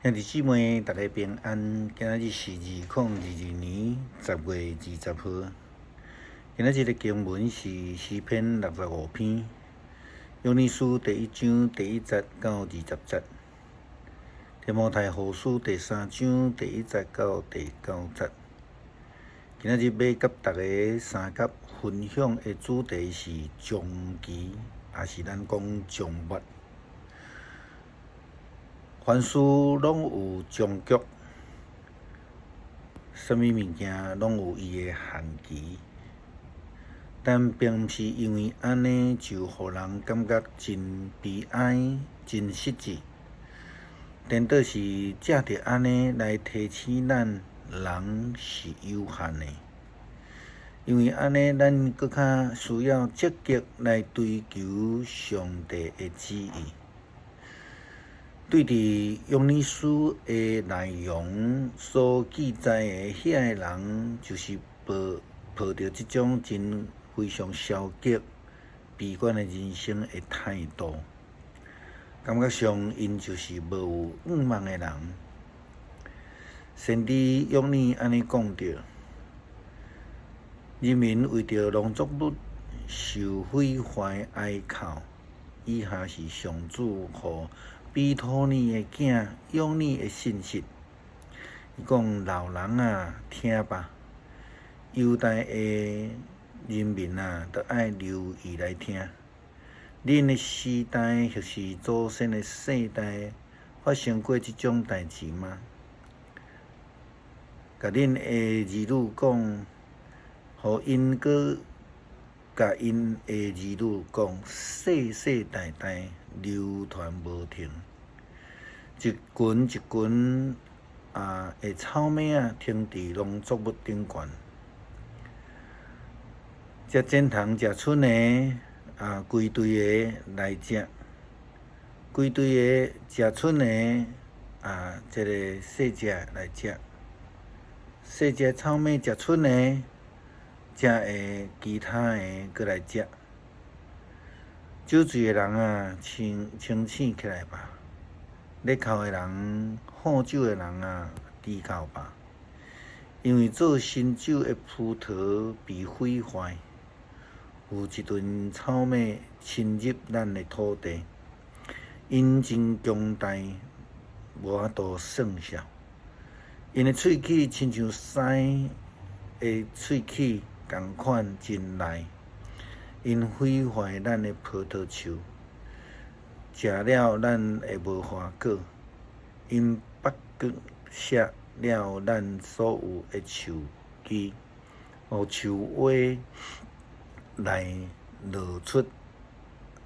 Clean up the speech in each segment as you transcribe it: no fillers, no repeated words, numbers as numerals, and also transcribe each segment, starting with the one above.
兄弟姊妹，大家平安。今仔日是2022年10月20号。今仔日的经文是诗篇65篇，约珥书第1章第1节到20节，提摩太后书第3章第1节到第9节。今仔日要甲大家三角分享的主题是终期，也是咱讲终末。凡事拢有终局，什么物件拢有伊的限期，但并毋是因为安尼就互人感觉真悲哀、真失志。颠倒是借着安尼来提醒咱，人是有限的，因为安尼咱搁较需要积极来追求上帝的旨意。对伫约珥书的内容所记载的遐个人，就是抱着即种真非常消极、悲观的人生的态度，感觉上因就是无有愿望的人。先知约珥安尼讲着：人民为着农作物受毁坏哀哭，以下是上主互比托尼的囝约珥的信息。伊讲：老人啊，听吧！犹大的人民啊，都爱留意来听。恁的时代或是祖先的世代发生过即种代志吗？甲恁的儿女讲，互因搁甲因的儿女讲，世世代代流传无停。一群一群的草莓啊，停伫农作物顶悬。食煎糖食剩的规堆的来食，规堆的食剩的这个细只来食，细只草莓食剩的，食的其他的搁来食。酒醉的人啊，清醒起来吧！咧哭的人、喝酒的人啊，低头吧！因为做新酒的葡萄被毁坏，有一吨草莓侵入咱的土地，因真强大，无法度算数。因的喙齿亲像狮的喙齿共款真利，因毁坏咱的葡萄树。食了咱会无花果，因剥割削了咱所有的树枝，互树蛙来落出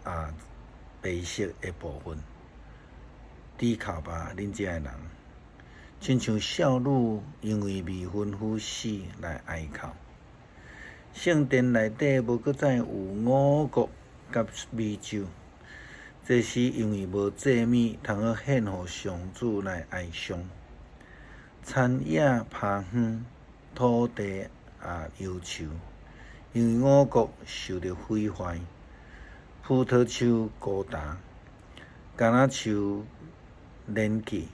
白色的部分。低头吧，恁遮的人，亲像少女因为未婚夫死来哀哭。圣殿内底无搁再有五穀甲米酒。这是因为无祭物通好献互上主来哀伤，田野趴远，土地忧愁，因为五穀受到毁坏，葡萄树孤单，橄榄树连去，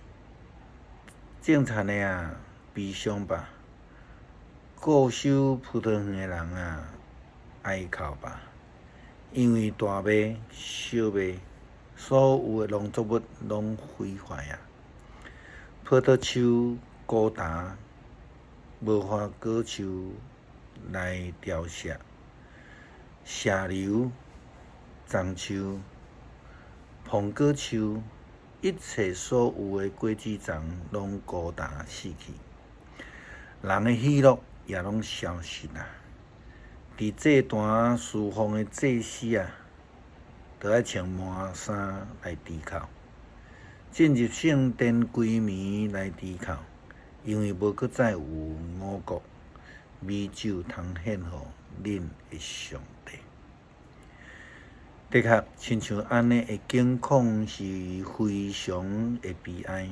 种田的悲伤吧，固守葡萄园的人哀哭吧，因为大麦、小麦。所有的农作物拢毁坏葡萄树孤单，无花果树来凋谢，石榴、樟树、苹果树，一切所有的果子丛拢孤单死去，人的喜乐也拢消失啦。伫祭坛侍奉的祭司都爱穿麻衫来低头，进入圣殿规暝来低头，因为无搁再有五穀、米酒通献互恁的上帝。的确，亲像安尼的境况是非常的悲哀，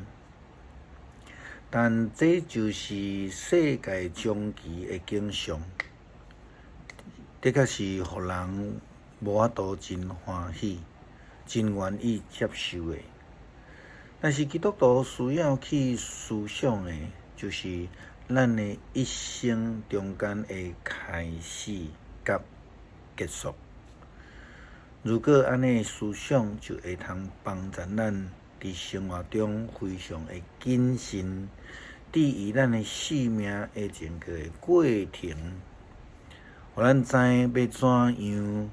但这就是世界终期的景象，的确是互人无法度真欢喜、真愿意接受的。但是基督徒需要去思想的，就是咱的一生中间的开始甲结束。如果安尼思想，就会通帮助咱伫生活中非常的谨慎，对于咱的生命的整个的过程，互咱知要怎样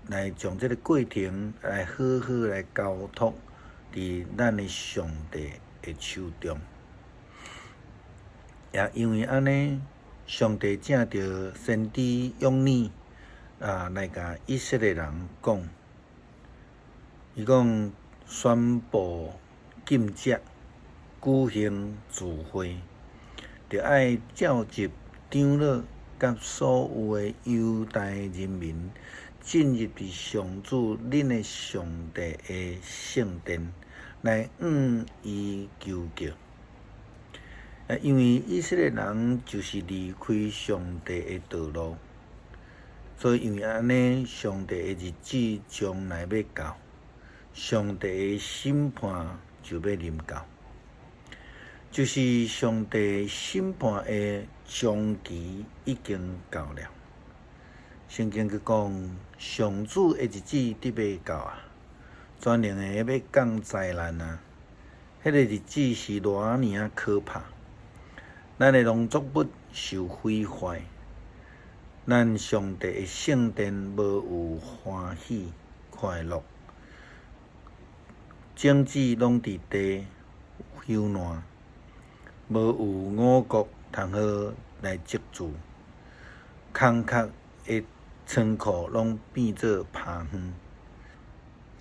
来将这个过程来好好来交托伫咱的上帝的手中。也因为安尼，上帝正着先知用你来甲以色列人讲，伊讲宣布禁食、举行聚会，着爱召集长老甲所有的犹太人民进入伫上主恁的上帝的圣殿，来向伊求救。因为以色列人就是离开上帝的道路，所以因为安尼，上帝的日子将来要到，上帝的审判就要临到，就是上帝审判的终期已经到了。圣经佮讲，上主的日子得要到啊，全能的要降灾难啊！迄个日子是偌尔可怕。咱的农作物受毁坏，咱上帝的圣殿无有欢喜快乐，种子拢伫地朽烂，无有五谷通好来积聚，空壳的仓库拢变做趴园，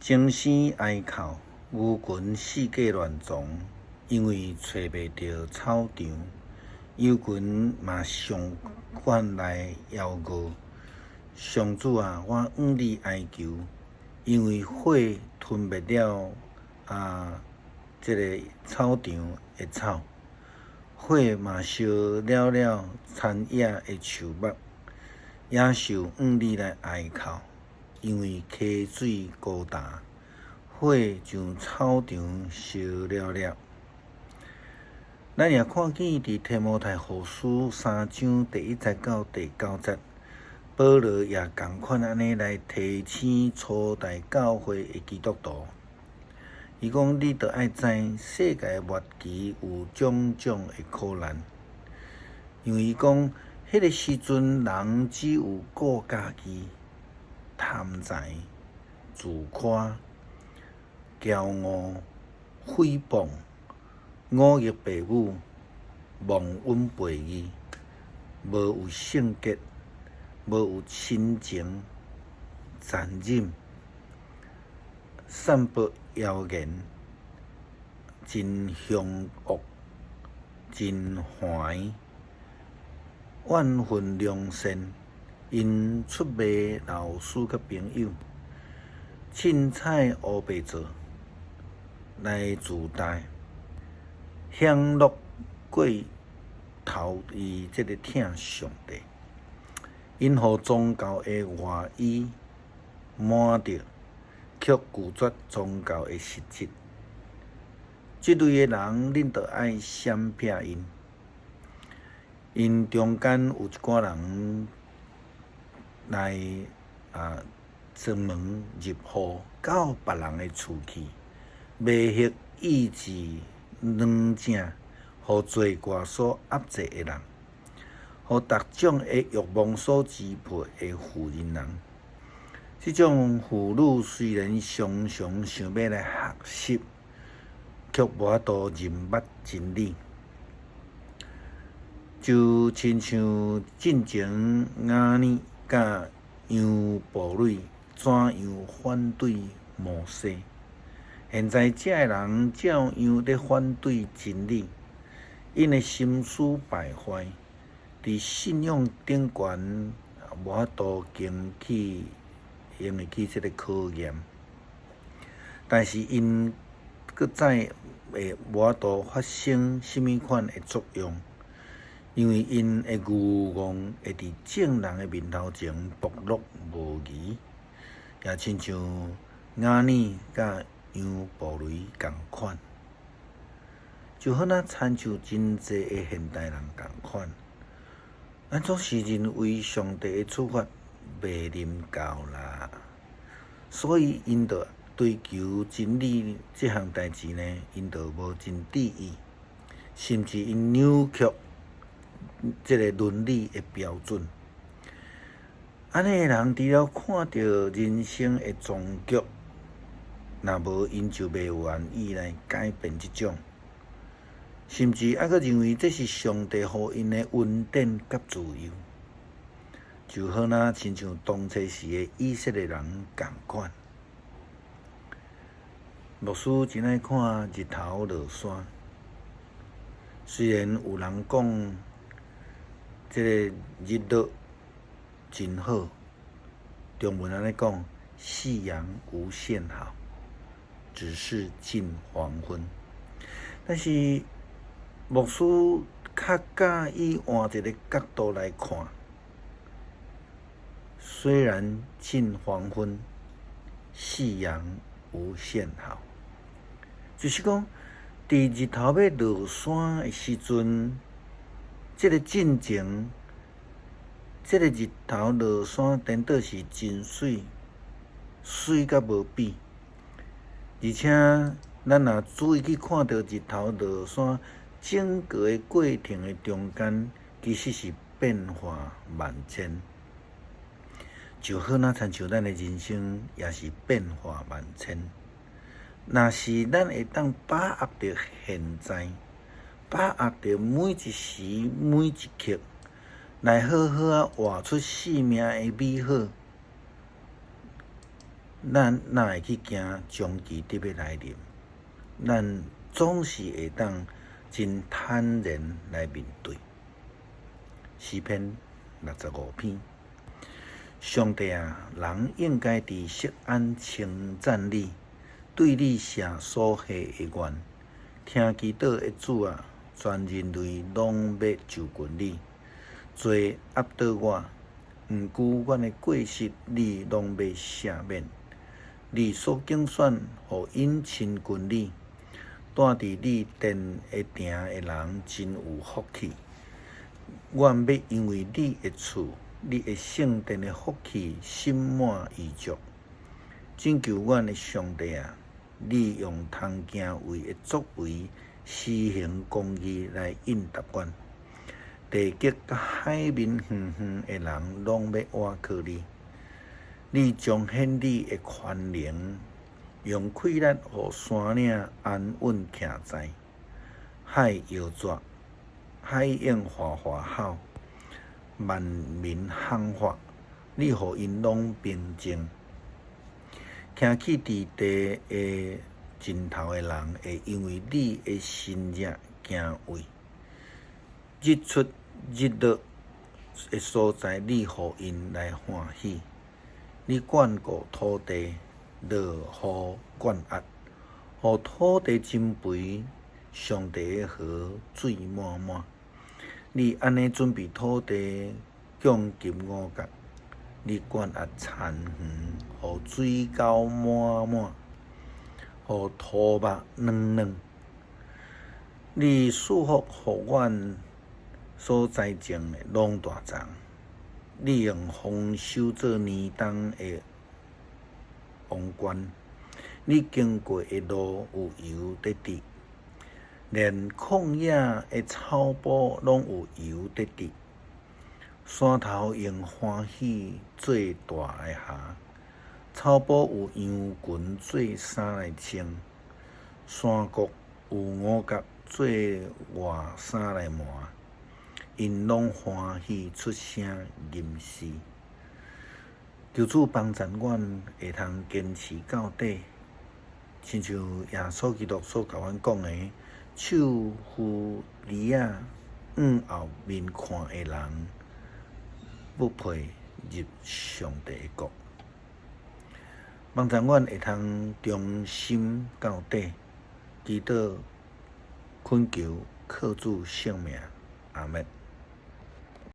精神哀哭，牛群四界乱撞，因为找袂着草场。羊群嘛上款来邀歌，上主啊，我向你哀求，因为火吞灭了这个草场的草，火嘛烧了田野的树木，野兽向你来哀哭，因为溪水高大，火将草场烧了。咱也看见伫提摩太后书3章第1节到第9节，保罗也同款安尼来提醒初代教会的基督徒。伊讲，你着爱知世界末期有种种的苦难，因为伊讲，迄个时阵人只有顾家己、贪财、自夸、骄傲、诽谤。忤逆父母，忘恩背义，无有圣洁，无有亲情，残忍，散播谣言，真凶恶，真怀，怨恨良善，因出卖老师甲朋友，凊彩乌白做，来自大。享乐过头伊这个疼上帝，因互宗教的外衣满着，却拒绝宗教的实质。这类的人，恁着爱闪避因。因中间有一寡人来专门入户到别人的厝去，卖血医治软症，互罪过所压制的人，互各种的欲望所支配的妇人人。这种妇女虽然常常想要来学习，却无法度认捌真理，就亲像进前雅尼甲杨步蕊怎样反对摩西。现在这个人照样咧反对真理，因的心思败坏，伫信仰顶悬无法度经得起这个考验。但是因搁再会无法度发生什么款的作用，因为因的愚妄会伫众人的面头前暴露无遗，也亲像雅尼甲杨步雷共款，就好像亲像真济的现代人共款。咱总是认为上帝的处罚未临到啦，所以因着追求真理这项代志呢，因着无真注意，甚至因扭曲这个伦理的标准。安尼的人除了看到人生的终局，若无因就袂愿意来改变这种，甚至还佫认为这是上帝予因的恩典甲自由，就好像亲像当初时的以色列人共款。牧师真爱看日头落山，虽然有人讲这个日落真好，中文安尼讲，夕阳无限好，只是近黄昏。但是牧师较介意换一个角度来看，虽然近黄昏，夕阳无限好，就是讲，伫日头要落山的时阵，这个进程，这个日头落山颠倒是真水，水甲无比。而且，咱若注意去看到日头落山整个的过程的中间，其实是变化万千。就好像亲像咱的人生也是变化万千。若是咱会当把握着现在，把握着每一时每一刻，来好好啊活出生命的美好，咱哪会去惊终期特别来临？咱总是会当真坦然来面对。诗篇65篇。上帝啊，人应该伫錫安称赞你，对你写所许的愿。听祈祷的主啊，全人类拢要就近你，罪压倒我，毋顾阮的过失，你拢要赦免。你所竞选，互因亲近你，住伫你殿的埕的人真有福气。阮要因为你的厝。你的圣殿的福气心满意足，拯救阮的上帝啊！你用通行为的作为，施行公义来应答阮。地极甲海面远远的人，拢要倚靠你。你彰显你的权能，用气力互山岭安稳徛在。海摇绝，海涌哗哗吼。万民喊发，你互因拢平静。徛起伫地的尽头的人，会因为你的心热敬畏。日出日落的所在，你互因来欢喜。你眷顾土地，落雨灌压，互土地增肥。上帝的河水满满。你安尼准备土地，降金五角；你灌压田园，互水沟满满，互土木软软。你祝福互阮所栽种的拢大长。你用丰收做年冬的王冠。你经过的路有油得滴。连旷野的草埔拢有油得滴，山头用欢喜做大的霞，草埔有羊群做衫来穿，山谷有五角做外衫来换，因拢欢喜出声吟诗。求主帮助阮会通坚持到底，亲像耶稣基督所甲阮讲的。手扶犁仔，后面看的人，不配入上帝的国。帮助阮会通忠心到底，祈祷恳求靠主圣名，阿们。